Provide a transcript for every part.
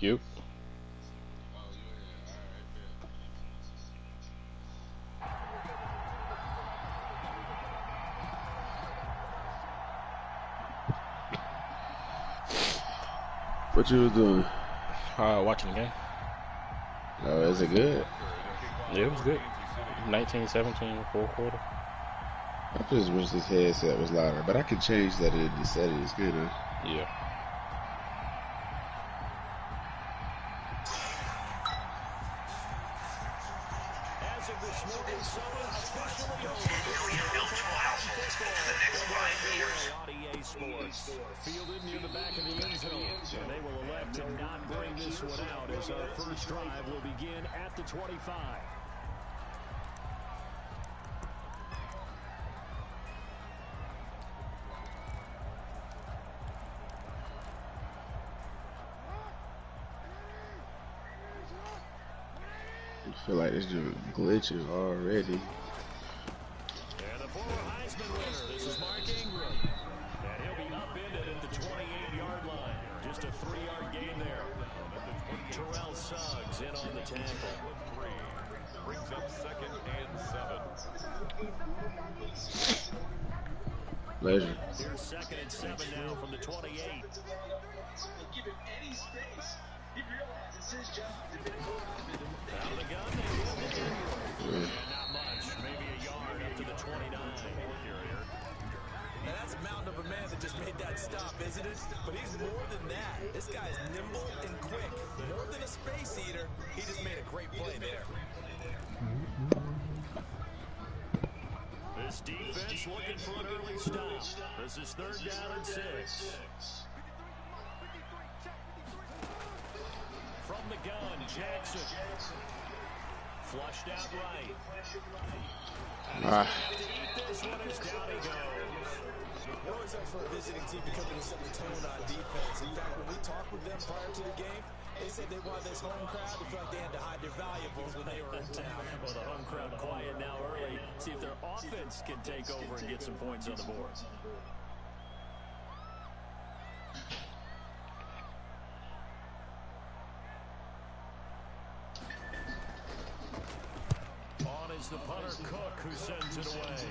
You. What you was doing? Watching the game. Oh, is it good? Yeah, it was good. 19-17, fourth quarter. I just wish this headset was louder, but I can change that in the settings, good, huh? Yeah. As of this morning, summer officially over. On EA Sports, fielded near the back of the end zone, and they will elect to not bring this one out as our first drive will begin at the 25. I feel like this dude glitching already. And the former Heisman winner, this is Mark Ingram. And he'll be upended at the 28-yard line. Just a 3-yard gain there. Terrell Suggs in on the tackle. Brings up 2nd and 7. Pleasure. Here's 2nd and 7 now from the 28. Give him any space. He realizes his job. Out of the gun, they will get Ingram. And not much, maybe a yard up to the 29. And that's a mountain of a man that just made that stop, isn't it? But he's more than that. This guy's nimble and quick. More than a space eater, he just made a great play there. This defense looking for an early stop. This is 3rd down and 6. From the gun, Jackson. Flushed out right. This one is down he goes. We're always up for a visiting team to come in and set the tone on defense. In fact, when we talked with them prior to the game, they said they wanted this home crowd to feel like they had to hide their valuables when they were in town. Well, the home crowd quiet now early. See if their offense can take over and get some points on the board. On is the punter Cook, who sends it away.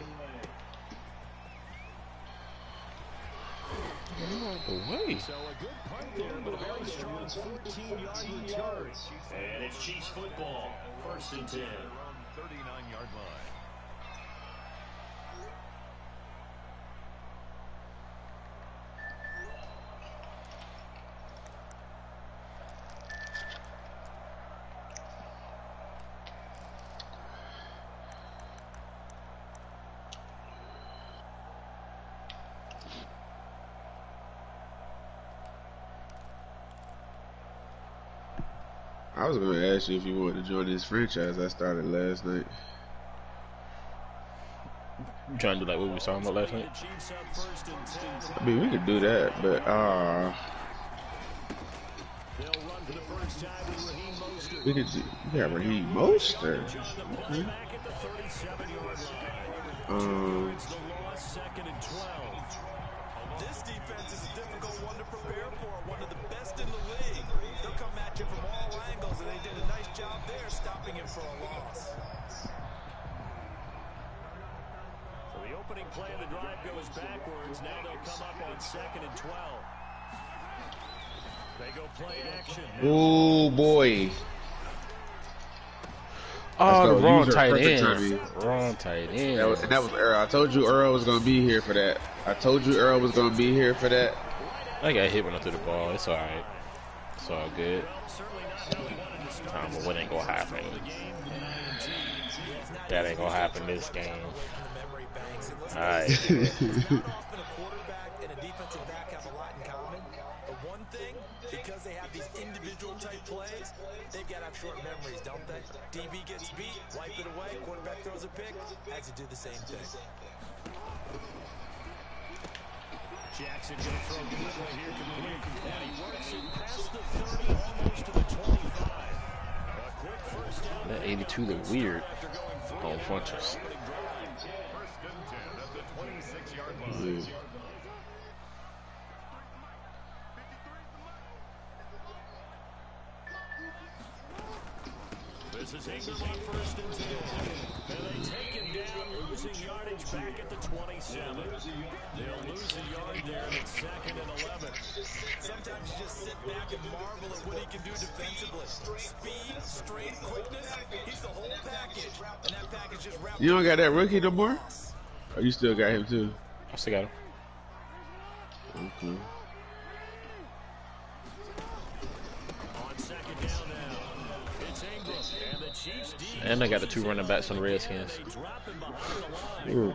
So a good punt there, but a very strong 14-yard return. And it's Chiefs football, 1st and 10. 39-yard line. I was going to ask you if you wanted to join this franchise I started last night. You trying to do like what we were talking about last night? I mean, we could do that, but we could do, we got Raheem Mostert. This defense is a difficult one to prepare for, one of the best in the league. They'll come at you from all angles, and they did a nice job there stopping him for a loss. So the opening play of the drive goes backwards. Now they'll come up on 2nd and 12. They go play action. Oh boy. Oh, the wrong tight end. Wrong tight end. That was Earl. I told you Earl was going to be here for that. I got hit when I threw the ball. It's alright. It's all good. But what ain't going to happen? That ain't going to happen this game. Alright. Because they have these individual type plays, they've got to have short memories, don't they? DB gets beat, wipe it away, quarterback throws a pick, has to do the same thing. Jackson going to throw quickly here, complete, and he works it past the 30, almost to the 25. A quick first down. That 82 look weird on punches. 1st and 10 at the 26-yard line. This is Ingram on 1st and 10. And they take him down, losing yardage back at the 27. They'll lose a yard there, and it's 2nd and 11. Sometimes you just sit back and marvel at what he can do defensively. Speed, strength, quickness, he's the whole package. And that package just wrapped. You don't got that rookie no more? Or you still got him too? I still got him. Okay. On 2nd down now, it's Ingram, and the Chiefs D. And I got the 2 running backs on the Redskins. They drop him behind the line. Ooh,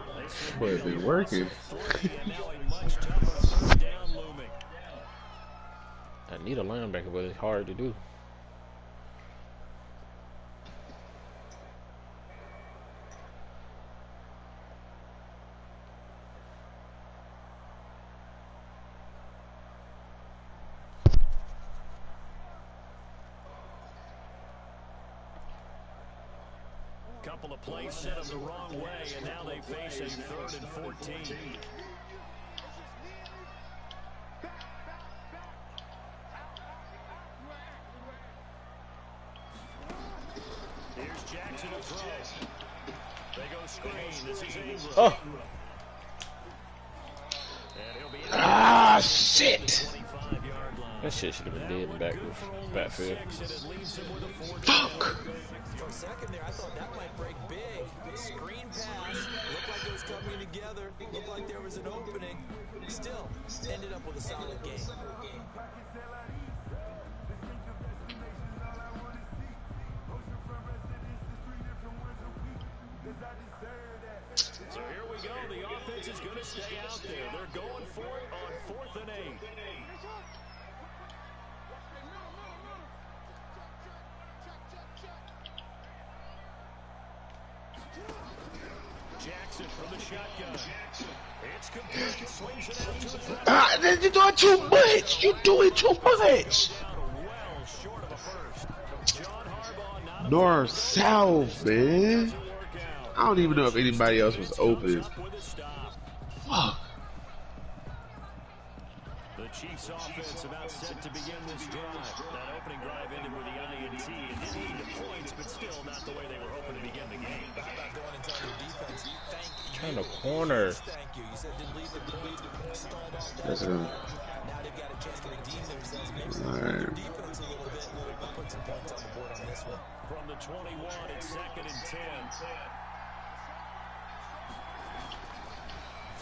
boy, it been working. And now a much tougher 3rd down looming. I need a linebacker, but it's hard to do. Couple of plays set them the wrong way, and now they face a 3rd and 14. Here's Jackson to throw. They go screen. This is Ingram. Oh, And he'll be Ah, shit! 25-yard line. that shit should have been dead in the backfield. Fuck! For a second there, I thought that might break big. Screen pass, looked like it was coming together, looked like there was an opening. Still, ended up with a solid game. So here we go. The offense is going to stay out there. They're going for it on 4th and 8. Jackson from the shotgun. It's complete. Swings it out to his right. Ah, you're doing too much! You're doing too much! Well short of a first. John Harbaugh not North, south, man. to work out. I don't even know if anybody else was open. Up with a stop. Fuck. The Chiefs offense about set to begin this drive. That opening drive ended with the INT. It didn't lead to points, but still not the way they were hoping to begin the game. How about going and telling your defense, thank you. Turn the corner. Thank you. You said didn't lead the points, stalled off that. That's a, Now they've got a chance to redeem themselves. Maybe Alright. their defense a little bit. We'll put some points on the board on this one. From the 21, it's 2nd and 10.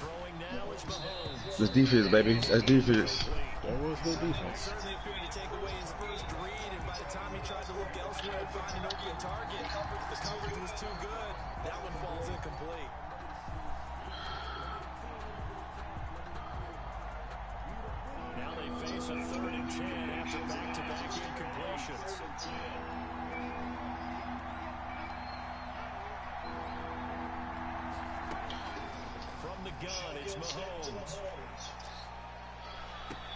Throwing now is Mahomes. that's defense, baby. That's defense. That was good defense. Certainly appeared to take away his first read, and by the time he tried to look elsewhere and find an open target, the coverage was too good. That one falls incomplete. Now they face a 3rd and 10 after back-to-back incompletions. From the gun, it's Mahomes.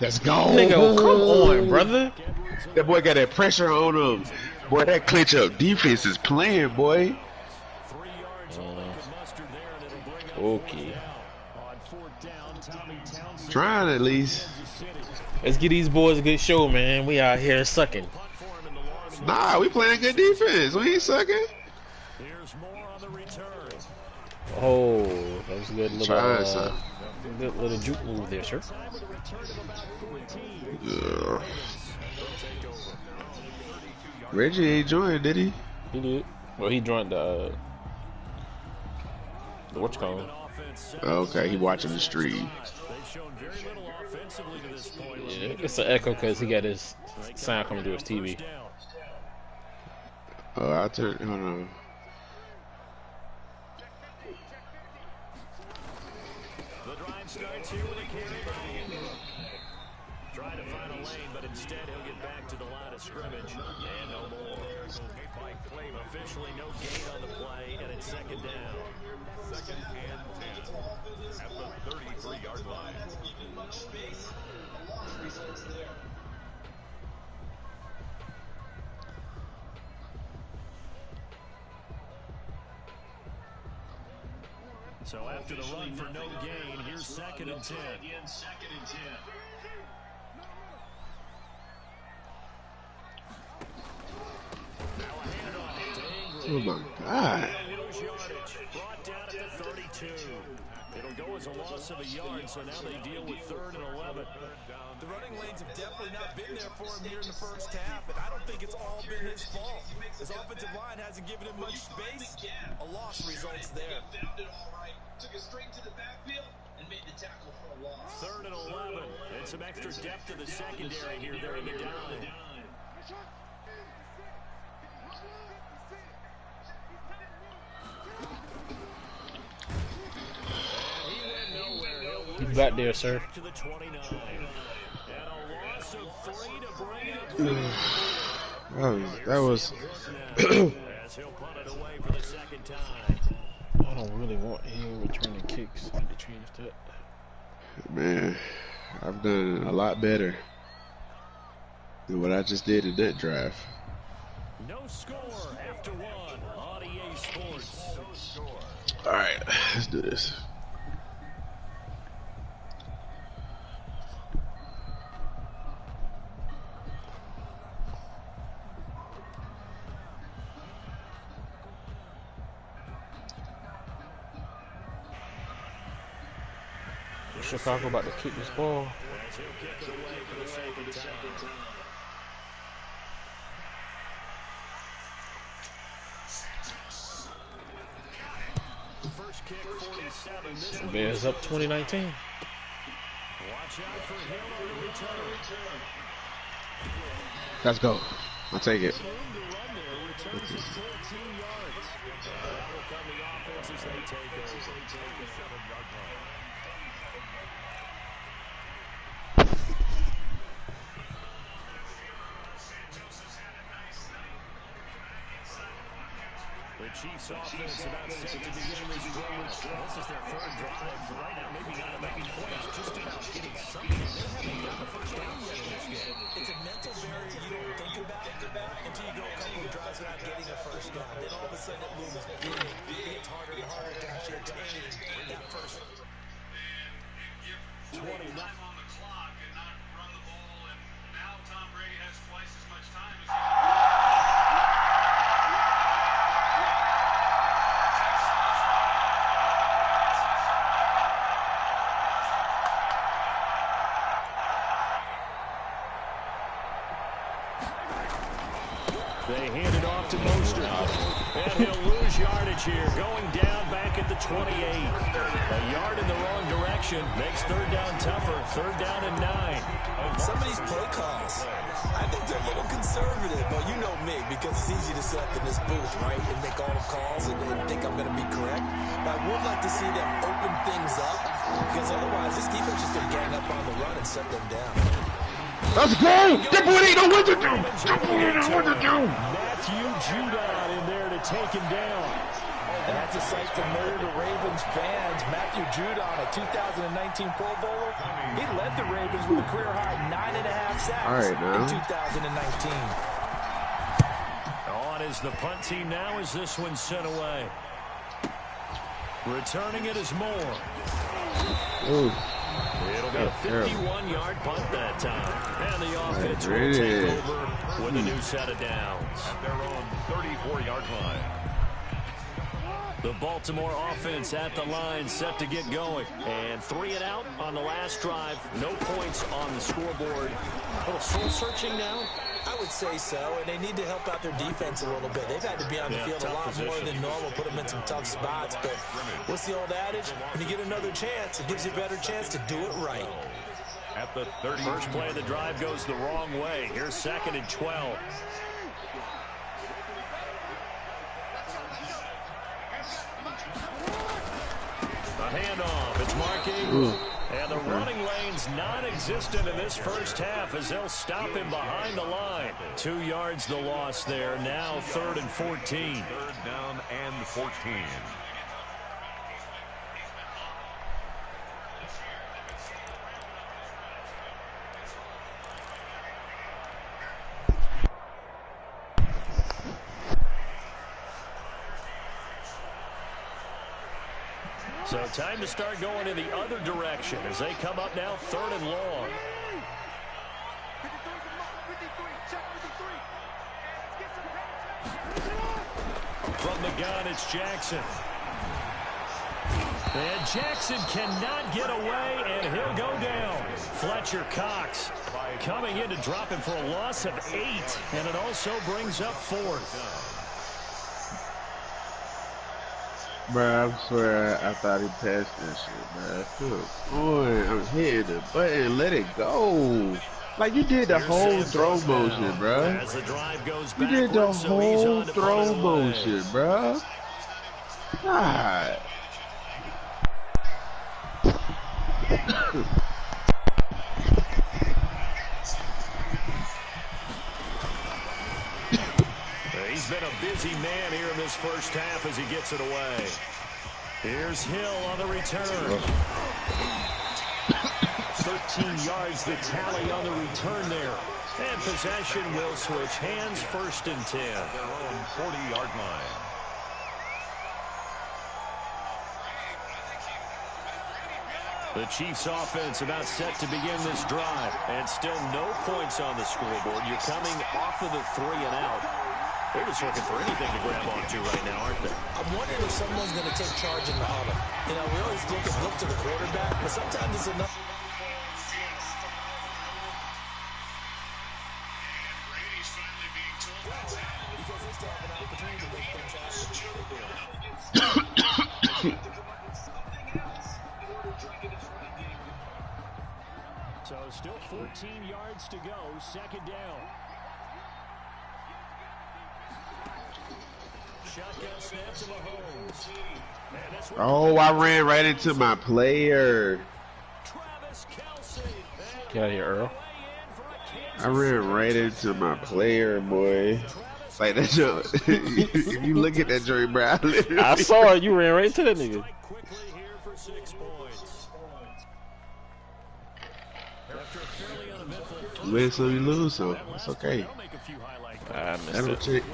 Let's go. Nigga, come on, brother. That boy got that pressure on him. Boy, that clinch up defense is playing, boy. 3 yards all they could muster there, and it'll bring up Okay. on 4th down. Tommy Townsend. Trying at least. Kansas City. Let's give these boys a good show, man. We out here sucking. Punt for him in the long. Nah, we playing good defense. We ain't sucking. Here's more on the return. Oh, that was a good little, Trying something. good little juke move there, sir. Time with a return of about 14. Yeah. They'll take over. Reggie ain't joined, did he? He did. Well, he joined the whatchamacallit. Offense set. Okay, he watching the stream. They've shown very little offensively to this point. Yeah, it's an echo because he got his sound coming through his TV. First down. Oh, I turned. Hold on. The drive starts here with a carry by Ingram. Trying to find a lane, but instead he'll get back to the line of scrimmage. And no more. Officially no gain on the play, and it's 2nd down. 2nd and 10 at the 33-yard line. Much space. Results there. So after the run for no gain, here's 2nd and 10. Again, 2nd and 10. Now a handoff to Oh my God. Brought down at the 32. It'll go as a loss of a yard, so now they deal with 3rd and 11. The running lanes have definitely not been there for him here in the first half, and I don't think it's all been his fault. His offensive line hasn't given him much space. A loss results there. Found it all right. Took it straight to the backfield and made the tackle for a loss. 3rd and 11. And some extra depth to the secondary here. They're in the dime. You back there, sir. To the 29. And a loss of 3 to bring up. That was. As he'll punt it away for the second time. I don't really want him returning kicks. I need to change that. Man, I've done a lot better than what I just did in that drive. No score after 1 on EA Sports. No score. All right, let's do this. Chicago about to kick this ball. As he'll kick it away for the second time. First kick, 47. This one Bears up 2019. watch out for Hill on the return. Let's go. I'll take it. Room to run there. Returns is 14 yards. That will come the offense as they take over. 7-yard line. The Chiefs offense about set to begin this drive. This is their 3rd drive. Right now, maybe not about points, just about getting something. They haven't gotten a first down yet in this game. It's a mental barrier you don't think about until you go a couple of drives without getting a first down. Then all of a sudden it looms big. It gets harder and harder to actually attain that first. 20. Time on the clock and not run the ball, and now Tom Brady has twice as much time as They hand it off to Mostert. And he'll lose yardage here. Going down back at the 28. A yard in the wrong direction. Makes 3rd down tougher. 3rd down and 9. Some of these play calls, I think they're a little conservative, but you know me, because it's easy to sit up in this booth, right, and make all the calls and think I'm going to be correct. But I would like to see them open things up, because otherwise this defense is going to gang up on the run and shut them down. Let's go! That boy ain't know what to do! That boy ain't know what to do! Matthew Judon in there to take him down. And that's a sight familiar to Ravens fans. Matthew Judon, a 2019 Pro Bowler, he led the Ravens with a career-high 9.5 sacks in 2019. On is the punt team now as this one's sent away. Returning it is Moore. Ooh. It'll be a 51-yard punt that time. And the offense will take over with a new set of downs. at their own 34-yard line. The Baltimore offense at the line, set to get going. And 3 and out on the last drive. No points on the scoreboard. A little soul-searching now? I would say so, and they need to help out their defense a little bit. They've had to be on the field a lot more than normal, put them in some tough spots. But what's the old adage? When you get another chance, it gives you a better chance to do it right. At the 30. First play of the drive goes the wrong way. Here's 2nd and 12. A handoff. It's Mark Ingram. And the running lane's non-existent in this first half as they'll stop him behind the line. 2 yards the loss there. Now 3rd and 14. 3rd down and 14. So time to start going in the other direction as they come up now 3rd and long. From the gun, it's Jackson. And Jackson cannot get away, and he'll go down. Fletcher Cox coming in to drop him for a loss of 8, and it also brings up 4th. Bro, I swear I thought he passed that shit, man. Come on, I'm hitting the button, let it go. Like you did the whole throw motion, bro. As the drive goes You did the backwards, so he's whole on to throw punt it away. motion, bro. God. He's been a busy man here in this first half as he gets it away. Here's Hill on the return. 13 yards the tally on the return there. And possession will switch hands, 1st and 10. Their own 40-yard line. The Chiefs offense about set to begin this drive. And still no points on the scoreboard. You're coming off of the 3 and out. They're just looking for anything to grab onto right now, aren't they? I'm wondering if someone's going to take charge in the huddle. You know, we always look to the quarterback, but sometimes it's enough. Brady's finally being told that's happening. Because they still have an opportunity to make things happen. So still 14 yards to go, 2nd down. Shotgun snap to Mahomes. Oh, I ran right into my player. Travis Kelce. Get out of here, Earl. I ran right into my player, boy. Like that joke. If you look at that joint, bro, I literally. I saw it. You ran right into that nigga. Quickly here for 6 points. After a fairly uneventful Win some, you lose some. It's okay. I'll make a few highlight I That missed don't it. change.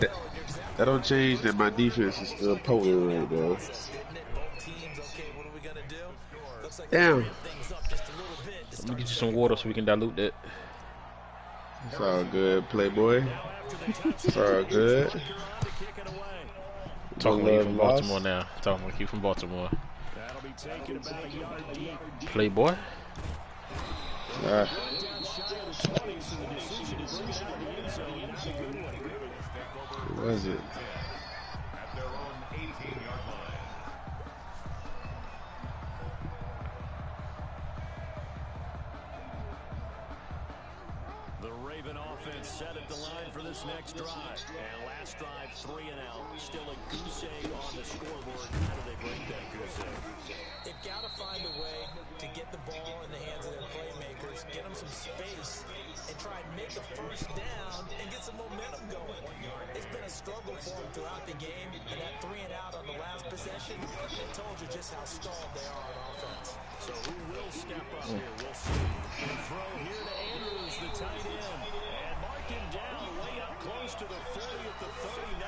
That don't change that my defense is still potent right now. Damn. Let me get you some water so we can dilute that. It's all good, playboy. It's all good. Talking One like you love from lost. Baltimore now. Talking like you from Baltimore. That'll be taken about a yard deep. Playboy. What was it? At their own 18-yard line. The Raven offense set at the line for this next drive. And last drive, 3 and out. Still a goose egg on the scoreboard. How do they break that goose egg? They've got to find a way to get the ball in the hands of their playmakers, get them some space, and try and make a first down and get some momentum going. It's been a struggle for them throughout the game, and that 3 and out on the last possession, it told you just how stalled they are on offense. So who will step up here? We'll see. And throw here to Andrews, the tight end. And mark him down way up close to the 40 at the 39.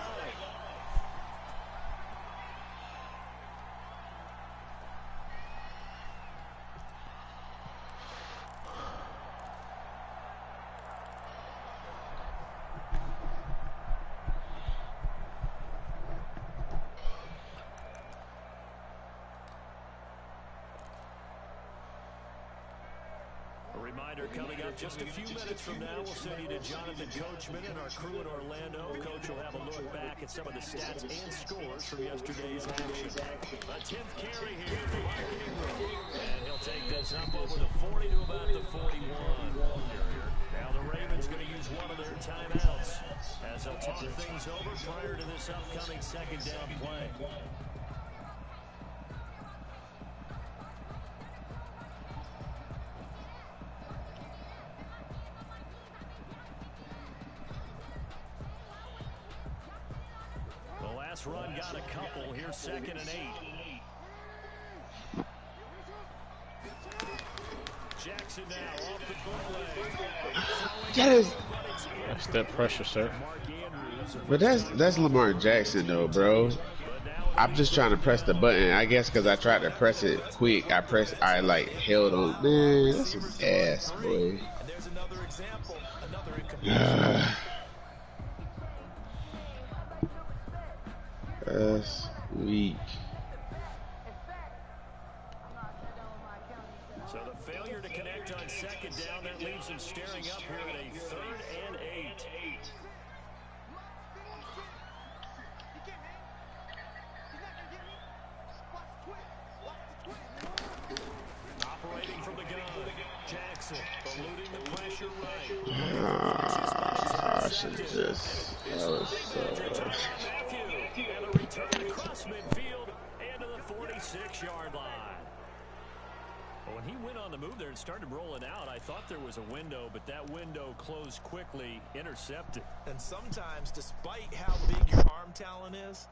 Reminder coming up just a few minutes from now, we'll send you to Jonathan Coachman and our crew in Orlando. Coach will have a look back at some of the stats and scores from yesterday's action. A 10th carry here for Mark Ingram. And he'll take this up over the 40 to about the 41. Now the Ravens going to use one of their timeouts as they'll talk things over prior to this upcoming 2nd down play. Last run got a couple. Here's 2nd and 8. Jackson now off the bootleg. Yes. That's that pressure, sir. But that's Lamar Jackson though, bro. I'm just trying to press the button. I guess because I tried to press it quick. I like held on. Man, that's some ass, boy. There's another example, another incompletion. That's weak. So the failure to connect on second down, that leaves him staring up here at a 3rd and 8. Operating from the gun, Jackson eluding the pressure right. Ah, shit, this. That was Matthew, and a return across midfield and to the 46-yard line. Well, when he went on the move there and started rolling out, I thought there was a window, but that window closed quickly, intercepted. And sometimes, despite how big your arm talent is,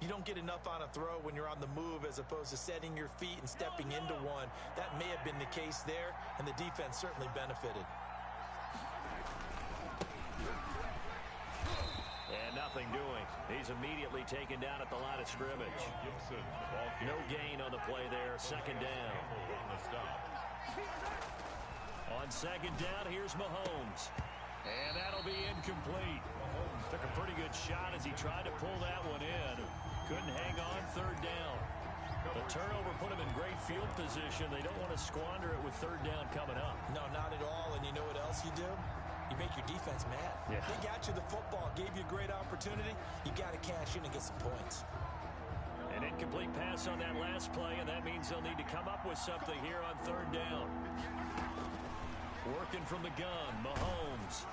you don't get enough on a throw when you're on the move as opposed to setting your feet and stepping into one. That may have been the case there, and the defense certainly benefited. And nothing doing. He's immediately taken down at the line of scrimmage. No gain on the play there. Second down. On second down, here's Mahomes. And that'll be incomplete. Took a pretty good shot as he tried to pull that one in. Couldn't hang on third down. The turnover put him in great field position. They don't want to squander it with third down coming up. No, not at all. And you know what else you do? You make your defense mad. Yeah. They got you the football, gave you a great opportunity. You got to cash in and get some points. An incomplete pass on that last play, and that means they'll need to come up with something here on third down. Working from the gun, Mahomes.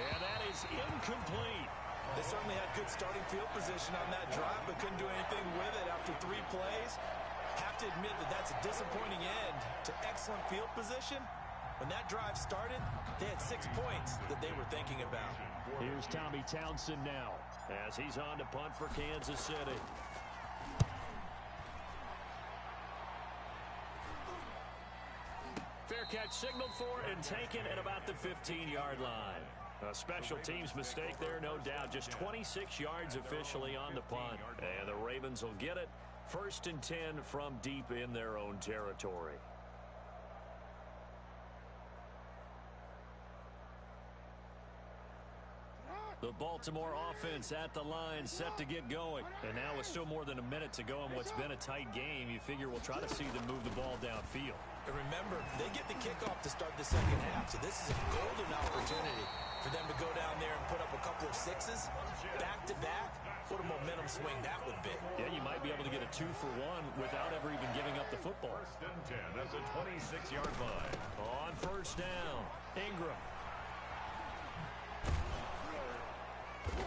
And that is incomplete. They certainly had good starting field position on that drive, but couldn't do anything with it after 3 plays. Have to admit that that's a disappointing end to excellent field position. When that drive started, they had 6 points that they were thinking about. Here's Tommy Townsend now as he's on to punt for Kansas City. Fair catch signaled for and taken at about the 15-yard line. A special teams mistake there, no doubt. Just 26 yards officially on the punt. And the Ravens will get it. 1st and 10 from deep in their own territory. The Baltimore offense at the line, set to get going. And now with still more than a minute to go in what's been a tight game, you figure we'll try to see them move the ball downfield. And remember, they get the kickoff to start the second half, so this is a golden opportunity for them to go down there and put up a couple of 6s back-to-back. What a momentum swing that would be. Yeah, you might be able to get a 2-for-1 without ever even giving up the football. 1st and 10 at the 26-yard line. On first down, Ingram.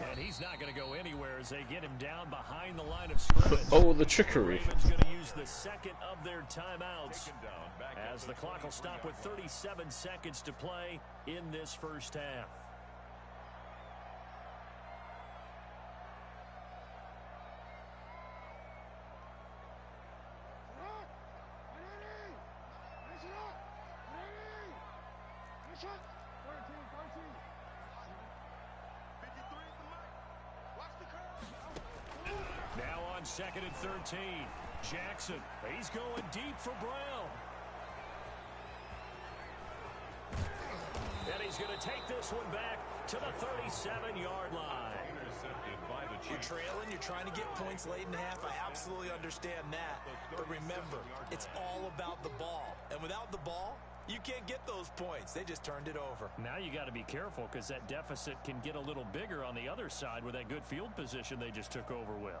And he's not going to go anywhere as they get him down behind the line of scrimmage. Oh, the trickery. Ravens going to use the second of their timeouts as the clock will stop with 37 seconds to play in this first half. Now on 2nd and 13, Jackson. He's going deep for Brown. And he's going to take this one back to the 37-yard line. You're trailing, you're trying to get points late in the half. I absolutely understand that. But remember, it's all about the ball. And without the ball, you can't get those points. They just turned it over. Now you got to be careful because that deficit can get a little bigger on the other side with that good field position they just took over with.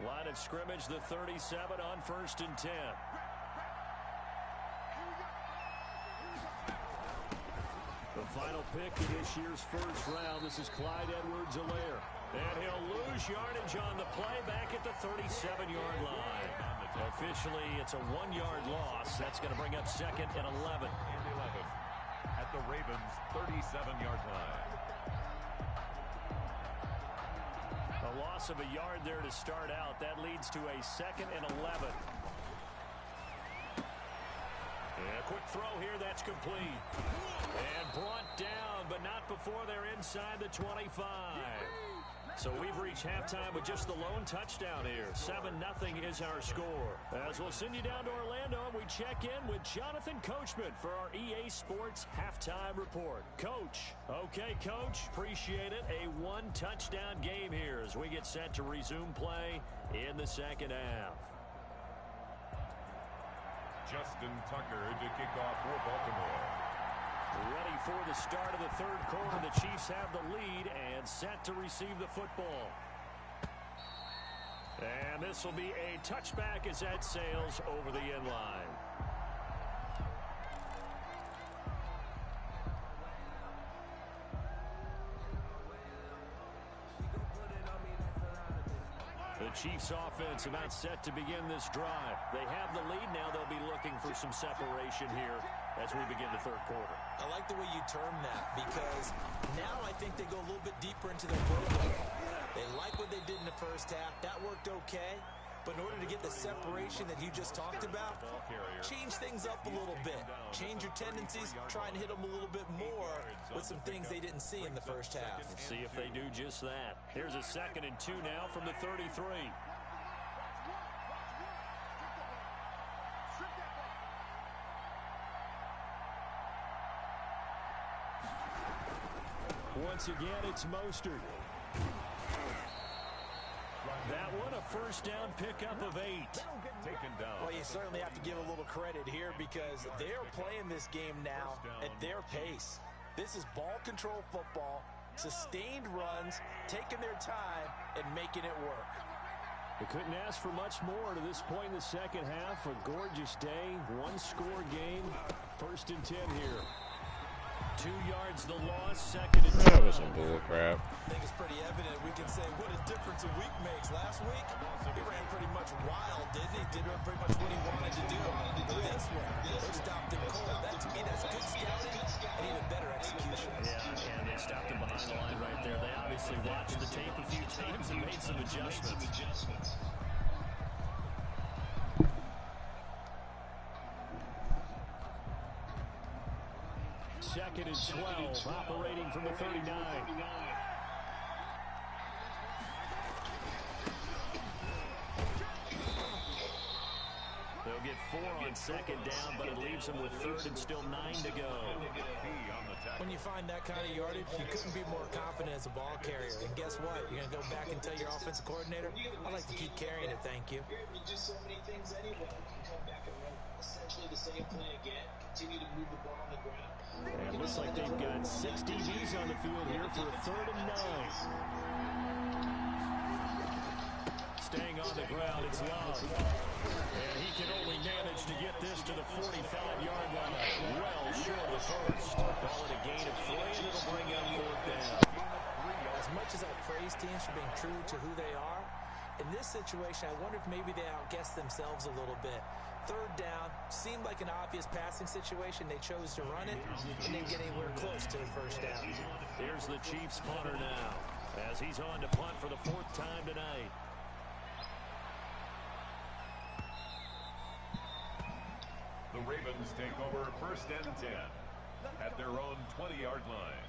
Line of scrimmage, the 37 on 1st and 10. The final pick in this year's first round. This is Clyde Edwards-Helaire. And he'll lose yardage on the play back at the 37-yard line. Officially, it's a 1-yard loss. That's going to bring up 2nd and 11. At the Ravens' 37-yard line. A loss of a yard there to start out. That leads to a 2nd and 11. And a quick throw here, that's complete. And brought down, but not before they're inside the 25. So we've reached halftime with just the lone touchdown here. 7-0 is our score. As we'll send you down to Orlando, we check in with Jonathan Coachman for our EA Sports Halftime Report. Coach. Okay, Coach. Appreciate it. A one-touchdown game here as we get set to resume play in the second half. Justin Tucker to kick off for Baltimore. Ready for the start of the third quarter. The Chiefs have the lead and set to receive the football. And this will be a touchback as that sails over the end line. The Chiefs offense about set to begin this drive. They have the lead now. They'll be looking for some separation here as we begin the third quarter. I like the way you term that because now I think they go a little bit deeper into their program. They like what they did in the first half. That worked okay. But in order to get the separation that you just talked about, change things up a little bit. Change your tendencies, try and hit them a little bit more with some things they didn't see in the first half. Let's see if they do just that. Here's a 2nd and 2 now from the 33. Once again, it's Mostert. That one, a first down pickup of 8. Taken down. Well, you certainly have to give a little credit here because they're playing this game now at their pace. This is ball control football, sustained runs, taking their time, and making it work. They couldn't ask for much more to this point in the second half. A gorgeous day, one-score game. 1st and 10 here. 2 yards the loss, 2nd and 2. That was some bull crap. I think it's pretty evident. We can say what a difference a week makes. Last week, he ran pretty much wild, didn't he? Did pretty much what he wanted to do. But this one, they stopped him cold. That, to me, that's good scouting and even better execution. Yeah, and they stopped him behind the line right there. They obviously watched the tape a few times and made some adjustments. 2nd and 12, operating from the 39. They'll get 4 on 2nd down, but it leaves them with 3rd and still 9 to go. When you find that kind of yardage, you couldn't be more confident as a ball carrier. And guess what? You're going to go back and tell your offensive coordinator, I'd like to keep carrying it, thank you. Just so many things anyway. You can come back and run essentially the same play again, continue to move the ball on the ground. And it looks like they've got 6 DBs on the field here for a 3rd and 9. Staying on the ground, it's Love. And he can only manage to get this to the 45-yard line. Well short of the first. Ball at a gain of 3, and it'll bring up 4th down. As much as I praise teams for being true to who they are, in this situation, I wonder if maybe they outguessed themselves a little bit. 3rd down, seemed like an obvious passing situation. They chose to run it and didn't get anywhere close to the 1st down. Here's the Chiefs punter now as he's on to punt for the 4th time tonight. The Ravens take over 1st and 10 at their own 20-yard line.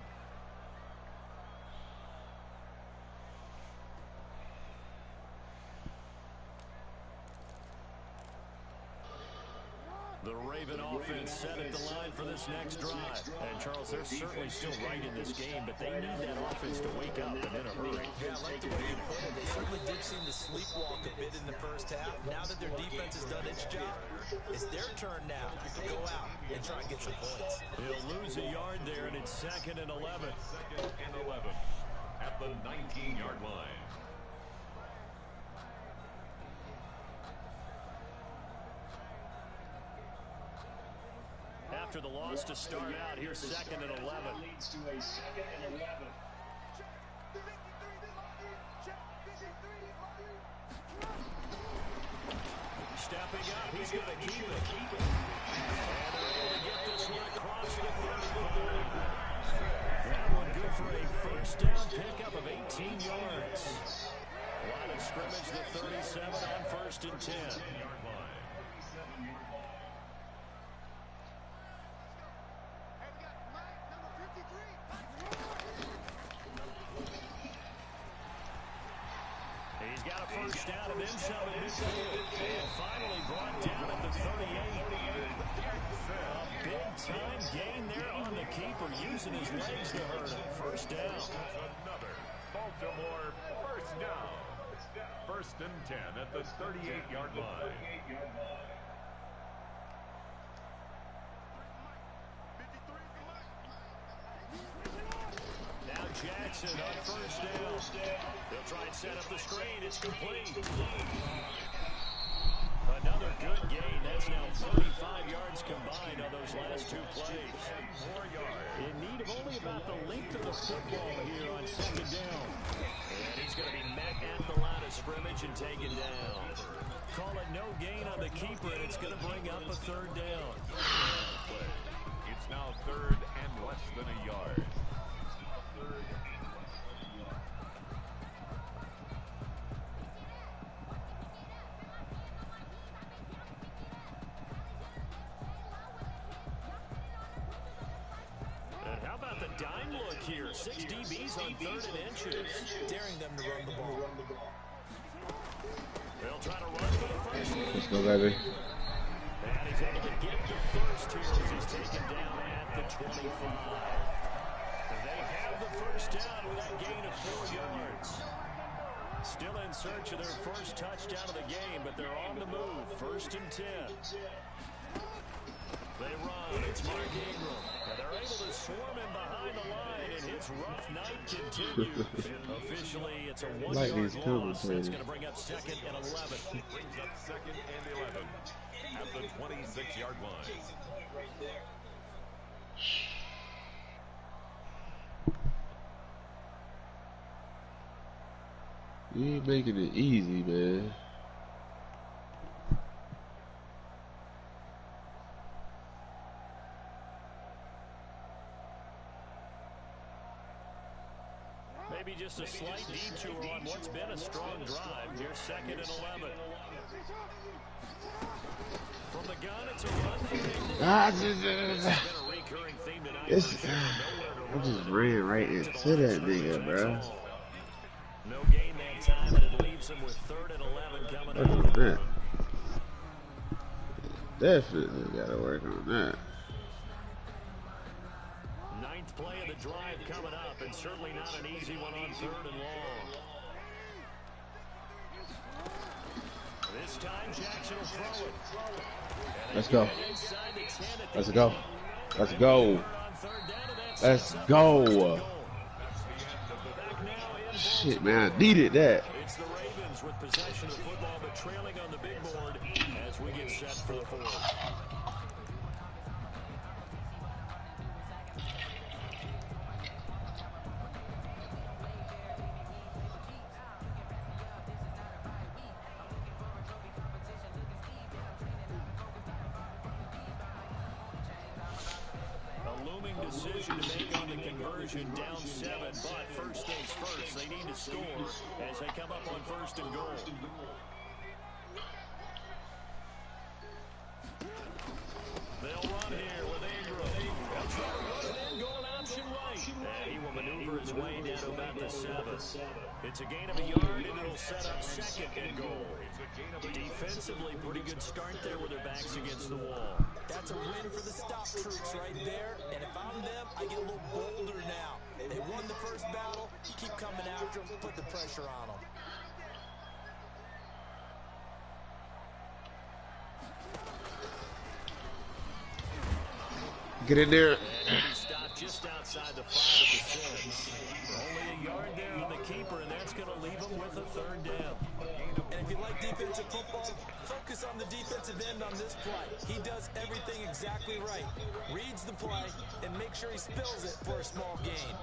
The Raven offense set at the line for this next drive. And, Charles, they're certainly still right in this game, but they need that offense to wake up and in a hurry. Yeah, I like the way you put it. They certainly did seem to sleepwalk a bit in the first half. Now that their defense has done its job, it's their turn now to go out and try and get some points. He'll lose a yard there, and it's 2nd and 11. 2nd and 11 at the 19-yard line. After the loss to start out, here's 2nd and 11. Leads to a 2nd and 11. Stepping up, he's going to keep it. And they're able to get this one across the 35. That one good for a 1st down pickup of 18 yards. Line of scrimmage, the 37 on 1st and 10. got a first down and then some at midfield. And finally brought down at the 38. A big-time gain there on the keeper, using his legs to hurt him. First down. Another Baltimore first down. First and 10 at the 38-yard line. Now Jackson on first down. They'll try and set up the screen. It's complete. Another good gain. That's now 35 yards combined on those last two plays. 4 yards. In need of only about the length of the football here on second down. And he's going to be met at the line of scrimmage and taken down. Call it no gain on the keeper, and it's going to bring up a third down. It's now third and less than a yard. And how about the dime look here? 6 DBs on third and inches. Daring them to run the ball. They'll try to run for the first one. Let's go, baby. And he's able to get the first here as he's taken down at the 25. They have the first down with that gain of 4 yards. Still in search of their first touchdown of the game, but they're on the move. First and 10. They run. It's Mark Ingram. And they're able to swarm him behind the line, and his rough night continues. Officially, it's a 1-yard loss. That's going to bring up second and 11. Brings up second and 11 at the 26-yard line. You ain't making it easy, man. Maybe just a slight detour on what's been a strong drive. Here's second and 11. From the gun, it's a run for I just ran right into that nigga, bro. No gain that time, and it leaves him with third and 11 coming Work up. on that. Definitely gotta work on that. Ninth play of the drive coming up, and certainly not an easy one on third and long. This time, Jackson will throw it. Let's go. Let's go. Let's go. Let's go. Shit, man, I needed that. It's the Ravens with possession of football, but trailing on the big board as we get set for the fourth. Decision to make on the conversion, down 7, but first things first, they need to score as they come up on first and goal. They'll run here with Ingram. They'll try to run it in, going option right. And he will maneuver his way down to about the 7. It's a gain of a yard, and it'll set up second and goal. Defensively, pretty good start there with their backs against the wall. That's a win for the stop troops right there. And if I'm them, I get a little bolder now. They won the first battle. Keep coming after them. Put the pressure on them. Get in there. Stopped just outside the 5 at the 6. Only a yard there on the keeper, and that's going to leave him with a third down. And if you like defensive football, focus on the defensive end on this play. He does everything exactly right. Reads the play and make sure he spills it for a small gain.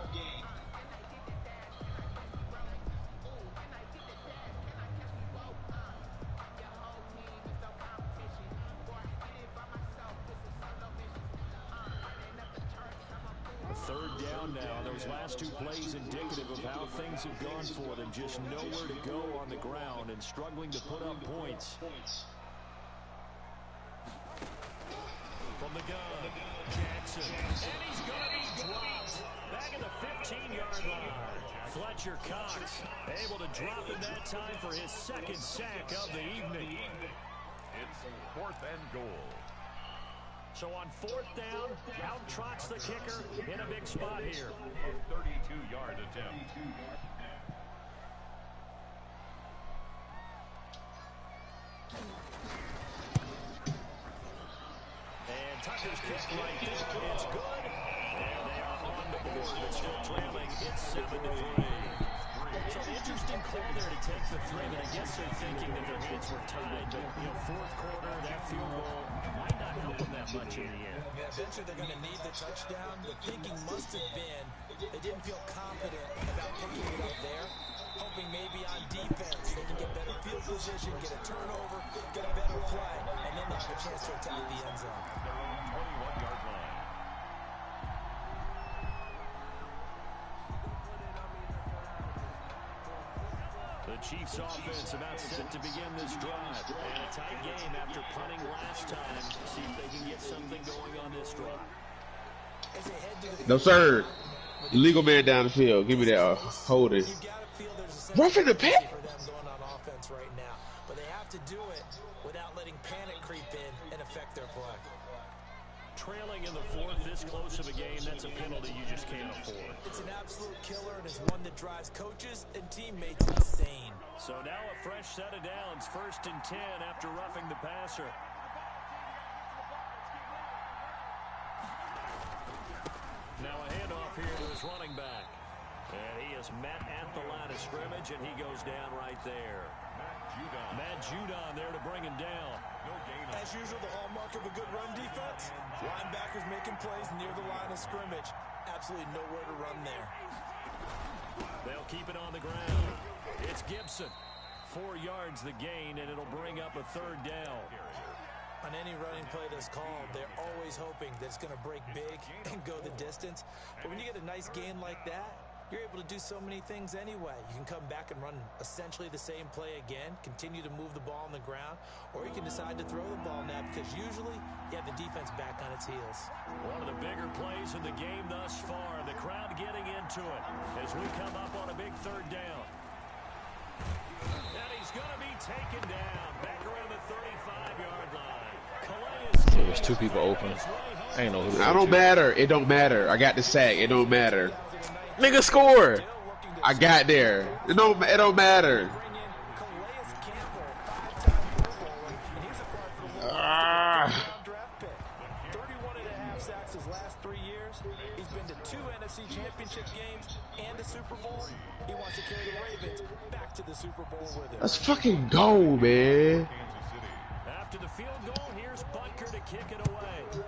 Third down now. Those last two plays indicative of how things have gone for them. Just nowhere to go on the ground and struggling to put up points. From the gun, Jackson. And he's going to be dropped. Back at the 15-yard line. Fletcher Cox able to drop him that time for his second sack of the evening. It's 4th and goal. So on 4th down, out trots the kicker in a big spot here. A 32-yard attempt. And Tucker's kick right there. It's good. And they are on the board, but still trailing. It's 7-3. So an interesting call there to take the 3, but I guess they're thinking that their hands were tied. But, you know, 4th quarter, that field goal might not help them that much in the end. Yeah, eventually they're going to need the touchdown. The thinking must have been they didn't feel confident about picking it up there, hoping maybe on defense they can get better field position, get a turnover, get a better play, and then they have a chance to attack the end zone. Their own 21-yard line. The Chiefs offense about set to begin this drive. And a tight game after punting last time. See if they can get something going on this drive. As they head to the No, sir. Legal man down the field. Give me that holding. You gotta feel there's a Roughing the sense of pass. urgency for them going on offense right now, but they have to do it without letting panic creep in and affect their play. Trailing in the 4th, this close of a game, that's a penalty you just can't afford. It's an absolute killer, and it's one that drives coaches and teammates insane. So now a fresh set of downs, 1st and 10 after roughing the passer. Now a handoff here to his running back. And he is met at the line of scrimmage, and he goes down right there. Matt Judon there to bring him down. No gain on. As usual, the hallmark of a good run defense, linebackers making plays near the line of scrimmage. Absolutely nowhere to run there. They'll keep it on the ground. It's Gibson. 4 yards the gain, and it'll bring up a 3rd down. On any running play that's called, they're always hoping that it's going to break big and go the distance. But when you get a nice gain like that, you're able to do so many things anyway. You can come back and run essentially the same play again, continue to move the ball on the ground, or you can decide to throw the ball now because usually you have the defense back on its heels. One of the bigger plays in the game thus far. The crowd getting into it as we come up on a big 3rd down. And he's going to be taken down back around the 35-yard line. So there's 2 people open. I ain't know who. I don't matter. It don't matter. I got the sack. It don't matter. Nigga score. I got there. It don't matter. Ah. 31.5 sacks his last 3 years. He's been to 2 NFC Championship games and a Super Bowl. He wants to carry the Ravens back to the Super Bowl with him. Let's fucking go, man. After the field goal, here's Butker to kick it away.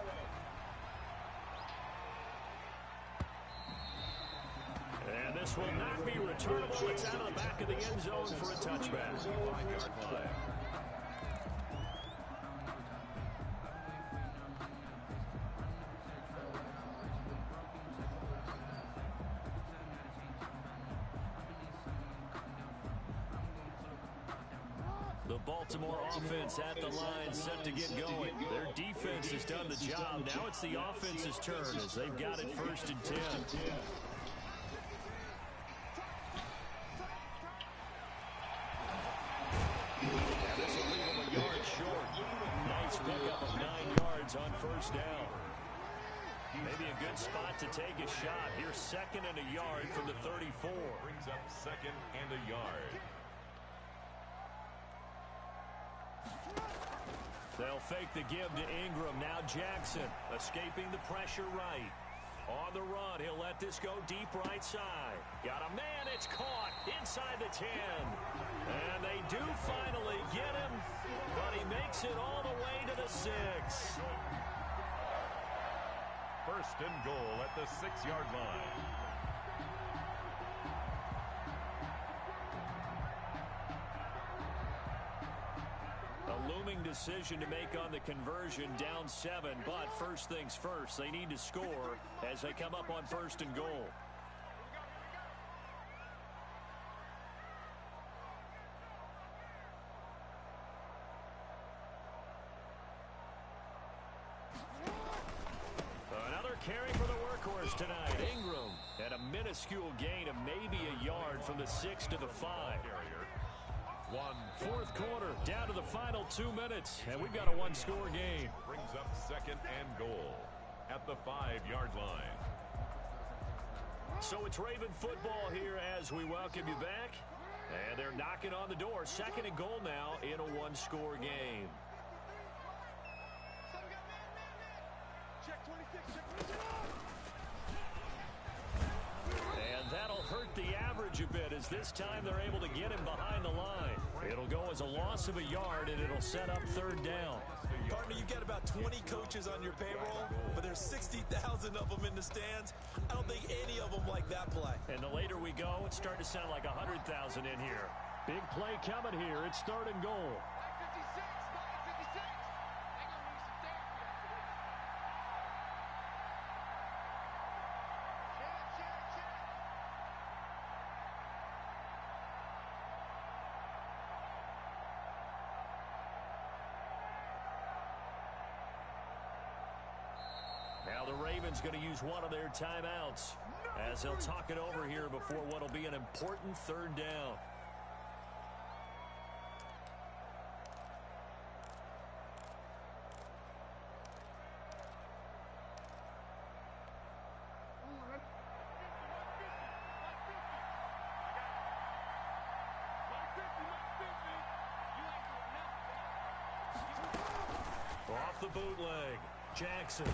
And this will not be returnable. It's out of the back of the end zone for a touchback. 5-yard line. The Baltimore offense at the line, set to get going. Their defense has done the job. Now it's the offense's turn as they've got it 1st and 10. And this will leave him a yard short. Nice pickup of 9 yards on 1st down. Maybe a good spot to take a shot. Here's 2nd and a yard from the 34. Brings up 2nd and a yard. They'll fake the give to Ingram. Now Jackson escaping the pressure right. On the run, he'll let this go deep right side. Got a man, it's caught inside the 10. And they do finally get him, but he makes it all the way to the 6. 1st and goal at the 6-yard line. A looming decision to make on the conversion, down 7, but first things first, they need to score as they come up on 1st and goal. carry for the workhorse tonight. Ingram at a minuscule gain of maybe a yard from the 6 to the 5. Fourth quarter, down to the final 2 minutes, and we've got a one-score game. Brings up second and goal at the 5-yard line. So it's Raven football here as we welcome you back. And they're knocking on the door. Second and goal now in a one-score game. And that'll hurt the average a bit as this time they're able to get him behind the line. It'll go as a loss of a yard, and it'll set up third down. Partner, you've got about 20 coaches on your payroll, but there's 60,000 of them in the stands. I don't think any of them like that play. And the later we go, it's starting to sound like 100,000 in here. Big play coming here. It's third and goal. Now the Ravens going to use one of their timeouts as they'll talk it over here before what will be an important third down. Off the bootleg, Jackson.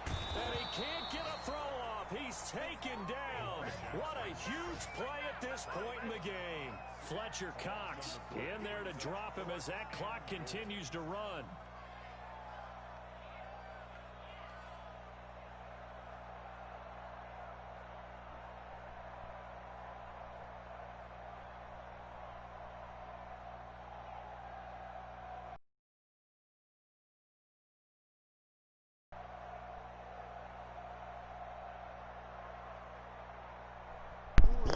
And he can't get a throw off. He's taken down. What a huge play at this point in the game. Fletcher Cox in there to drop him as that clock continues to run.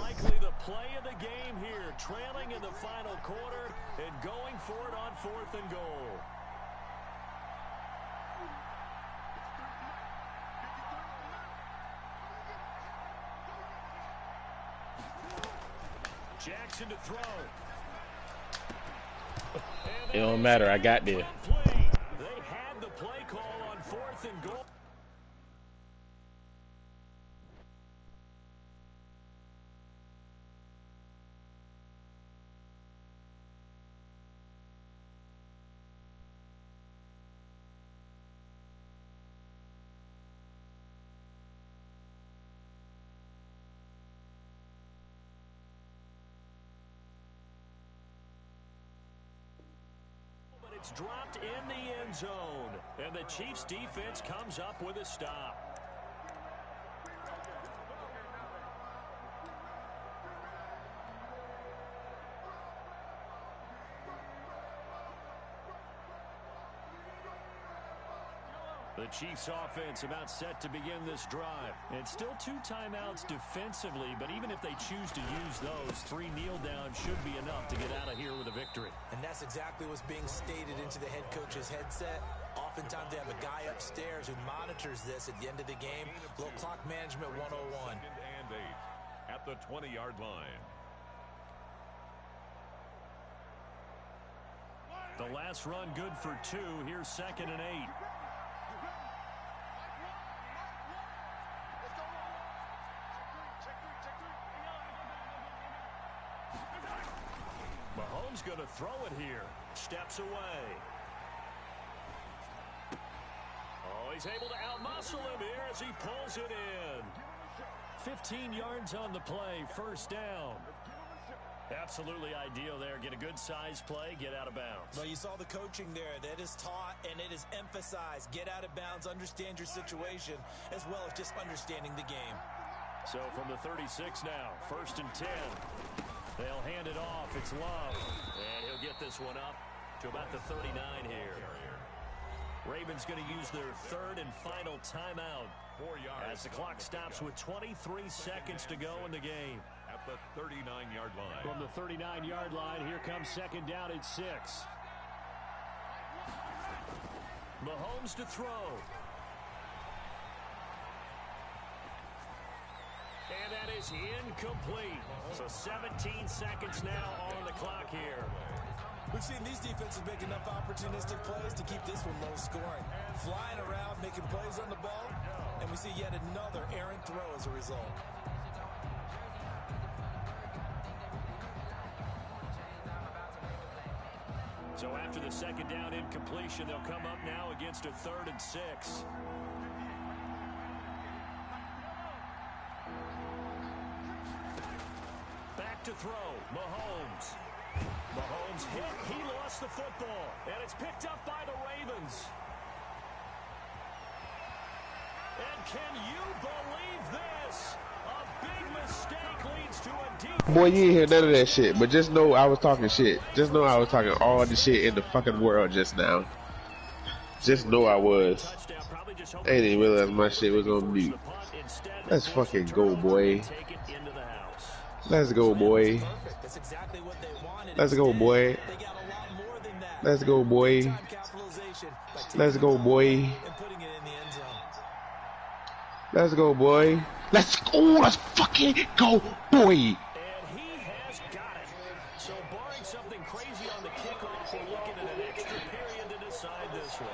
Likely the play of the game here, trailing in the final quarter and going for it on fourth and goal. Jackson to throw. It don't matter. I got this. They had the play call on fourth and goal. It's dropped in the end zone, and the Chiefs defense comes up with a stop. The Chiefs offense about set to begin this drive. And still 2 timeouts defensively, but even if they choose to use those, 3 kneel downs should be enough to get out of here with a victory. And that's exactly what's being stated into the head coach's headset. Oftentimes they have a guy upstairs who monitors this at the end of the game. Little clock management 101. Second and 8 at the 20-yard line. The last run good for 2. Here's second and 8. Mahomes going to throw it here. Steps away. Oh, he's able to outmuscle him here as he pulls it in. 15 yards on the play, first down. Absolutely ideal there. Get a good size play, get out of bounds. Well, you saw the coaching there. That is taught and it is emphasized. Get out of bounds, understand your situation, as well as just understanding the game. So from the 36 now, first and 10. They'll hand it off. It's Love. And he'll get this one up to about the 39 here. Ravens going to use their third and final timeout 4 yards as the clock stops with 23 seconds to go in the game. at the 39-yard line. From the 39-yard line, here comes second down at 6. Mahomes to throw. that is incomplete. So 17 seconds now on the clock here. We've seen these defenses make enough opportunistic plays to keep this one low scoring. Flying around, making plays on the ball, and we see yet another errant throw as a result. So after the second down incompletion, they'll come up now against a 3rd and 6. Back to throw, Mahomes. Mahomes hit, he lost the football, and it's picked up by the Ravens. And can you believe this? A big mistake leads to a deep... Boy, you ain't hear none of that shit, but just know I was talking shit. Just know I was talking all the shit in the fucking world just now. Just know I was. I ain't even realize my shit was on mute. Let's fucking go, boy. Let's go, boy. Let's go, boy. Let's go, boy. Let's go, boy. Let's go, boy. Let's go. Let's fucking go, boy. And he has got it. So barring something crazy on the kickoff, we're looking at an extra period to decide this one.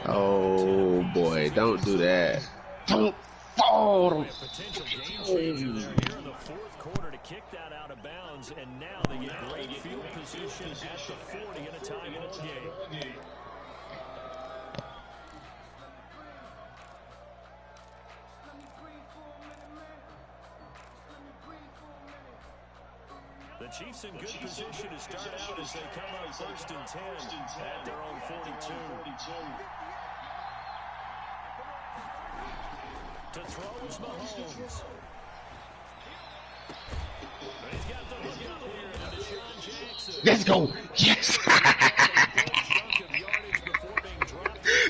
Oh boy, don't do that. Don't fall. Potential game changer there here in the 4th quarter to kick that out of bounds, and now they get great field position at the 40 in a tie ball game. The Chiefs in good position to start out as they come up 1st and 10 at their own 42. To throw is Mahomes. He's got the hook up here to Deshaun Jackson. Let's go. Yes.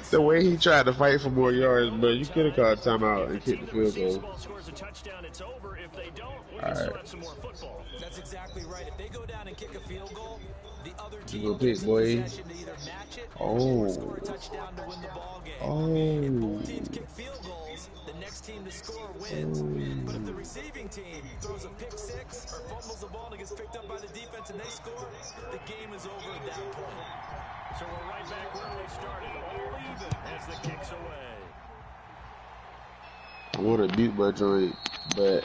The way he tried to fight for more yards, but you could have called timeout and kicked the field goal. Alright. That's exactly right. If they go down and kick a field goal, the other team Go pick, boy. possession to either match it Oh. or score a touchdown to win the ball game. Oh. If both teams kick field goals, the next team to score wins. But if the receiving team throws a pick 6 or fumbles the ball and it gets picked up by the defense and they score, the game is over at that point. So we're right back where we started, all even as the kick's away. I want to mute my joint, but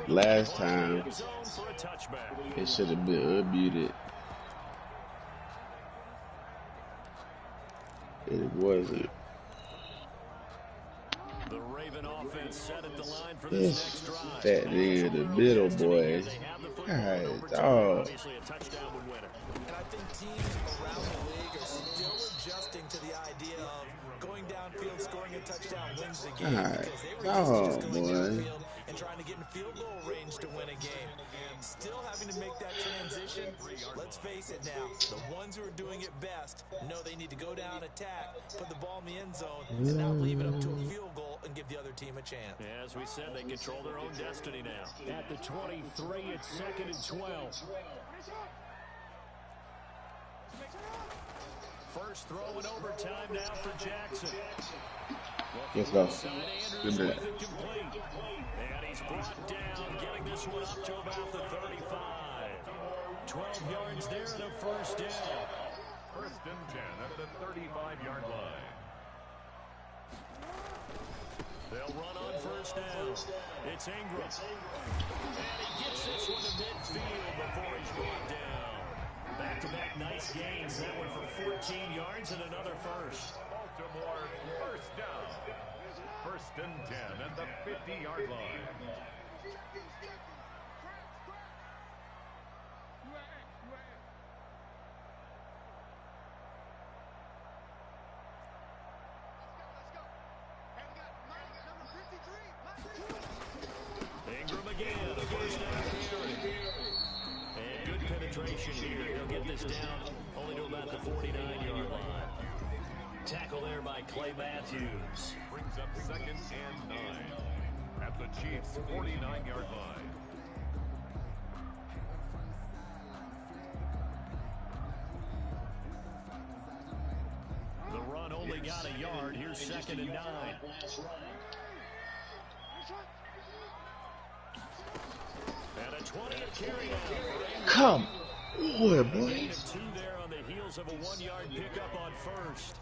last time it should have been unmuted. And it wasn't. The Raven offense set at the line for This this next drive. fat nigga in the middle, boy. God, dog. Obviously a touchdown would win it. And I think teams around the league are still adjusting to the idea of going downfield, scoring a touchdown wins the game. God, Because they were dog, used to just going boy. downfield and trying to get in field goal range to win a game. Still having to make that transition. Let's face it now, the ones who are doing it best know they need to go down, attack, put the ball in the end zone, and not leave it up to a field goal and give the other team a chance. As we said, they control their own destiny now. At the 23, it's 2nd and 12. First throw in overtime now for Jackson. Let's go. Andrews with it complete. And he's brought down, getting this one up to about the 35. 12 yards there and a first down. 1st and 10 at the 35-yard line. They'll run on first down. It's Ingram. And he gets this one to midfield before he's brought down. Back-to-back nice gains. That one for 14 yards and another first. Baltimore 1st down. 1st and 10 at the 50-yard line. Ingram again, a first down carry. And good penetration here. He'll get this down only to about the 49-yard line. Tackle there by Clay Matthews. Brings up 2nd and 9 at the Chiefs' 49-yard line. The run only got a yard. Here's 2nd and 9. And a 20th carry now. Come on, boy. Gain of 2 there on the heels of a 1-yard pickup on first.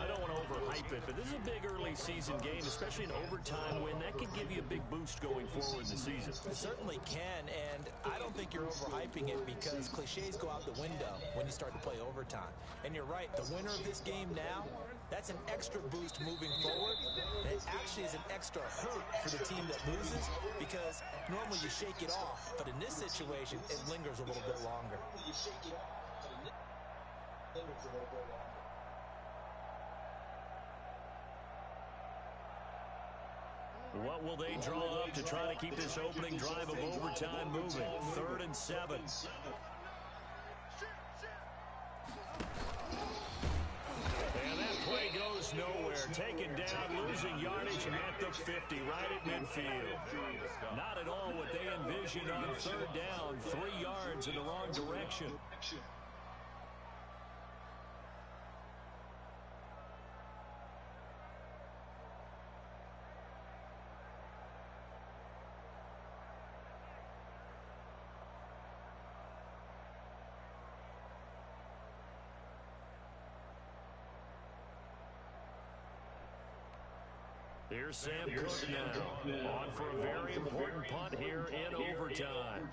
I don't want to overhype it, but this is a big early season game, especially an overtime win. That could give you a big boost going forward in the season. It certainly can, and I don't think you're overhyping it because cliches go out the window when you start to play overtime. And you're right, the winner of this game now, that's an extra boost moving forward. And it actually is an extra hurt for the team that loses because normally you shake it off, but in this situation, it lingers a little bit longer. What will they draw up to try to keep this opening drive of overtime moving? 3rd and 7. And that play goes nowhere. Taken down, losing yardage at the 50, right at midfield. Not at all what they envisioned on 3rd down. 3 yards in the wrong direction. Here's Sam Cook now, on for a very important punt here in overtime.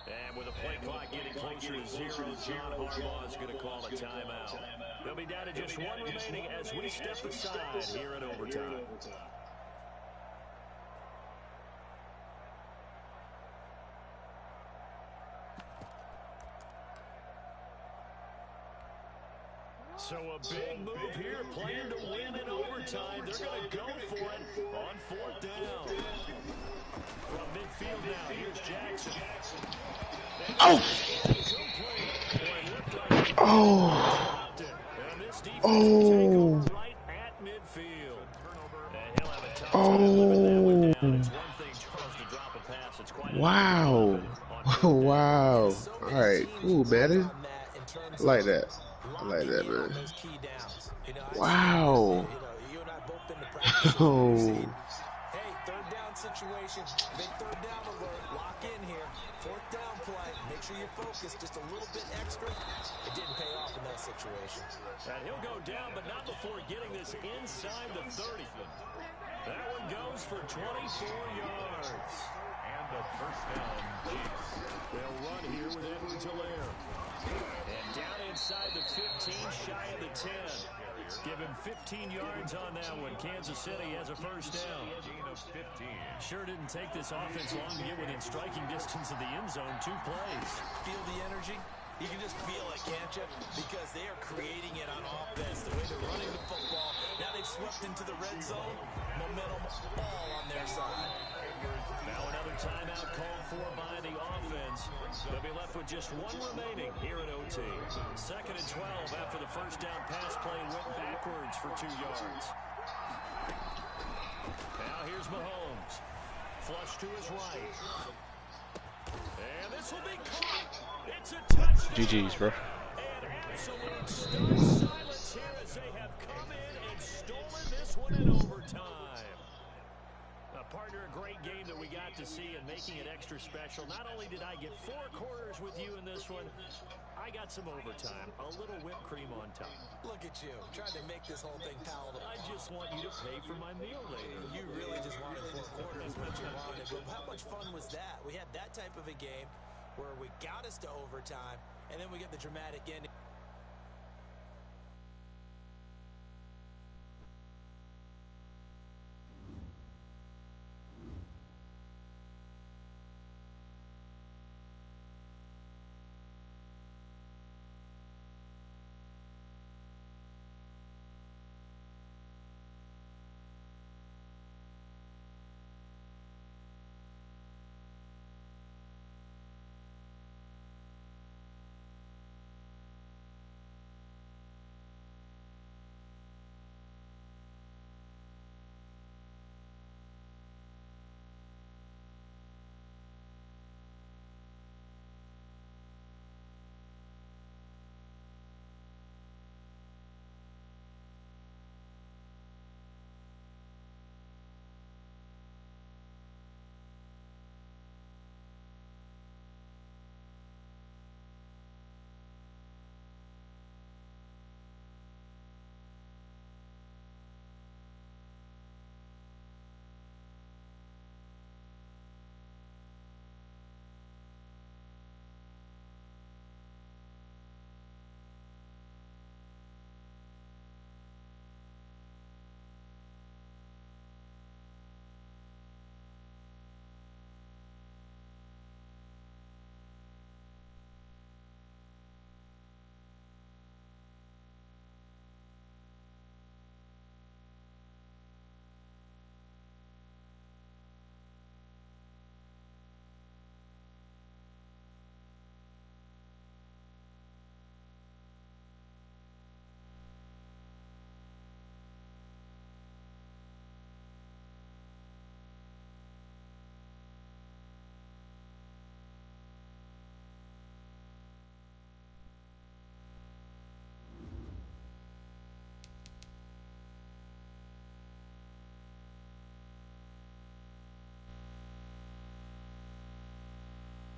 And with a play clock getting closer to 0, John Harbaugh is going to call a timeout. They'll be down to just 1 remaining as we step aside here in overtime. So a big move here, playing to win in overtime. They're going to go for it on 4th down. From midfield now, here's Jackson. Oh! Oh! Oh! Right at midfield. And he'll have a tough time living that one down. It's one thing, Charles, to drop a pass. It's quite Wow! Wow! All right, cool, Madden. I like that. I like that, man. Wow. Oh. Hey, 3rd down situation, big 3rd down alert, lock in here. 4th down play, make sure you're focused just a little bit extra. It didn't pay off in that situation. And he'll go down, but not before getting this inside the 30. That one goes for 24 yards. And the 1st down, Chiefs. They'll run here with Edwards-Helaire. And down inside the 15, shy of the 10. Give him 15 yards on that one. Kansas City has a 1st down. Gain of 15. Sure didn't take this offense long to get within striking distance of the end zone. 2 plays. Feel the energy? You can just feel it, can't you? Because they are creating it on offense. The way they're running the football. Now they've swept into the red zone. Momentum all on their side. Now another timeout called for by the offense. They'll be left with just 1 remaining here at OT. 2nd and 12 after the 1st down pass play went backwards for 2 yards. Now here's Mahomes. Flush to his right. And this will be caught. It's a touchdown. GG's, bro. And absolute stone silence here as they have come in and stolen this one in overtime. Partner, a great game that we got to see and making it extra special. Not only did I get 4 quarters with you in this one, I got some overtime, a little whipped cream on top. Look at you, trying to make this whole thing palatable. I just want you to pay for my meal later. You really just wanted 4 quarters, what you wanted. But how much fun was that? We had that type of a game where we got us to overtime, and then we get the dramatic ending.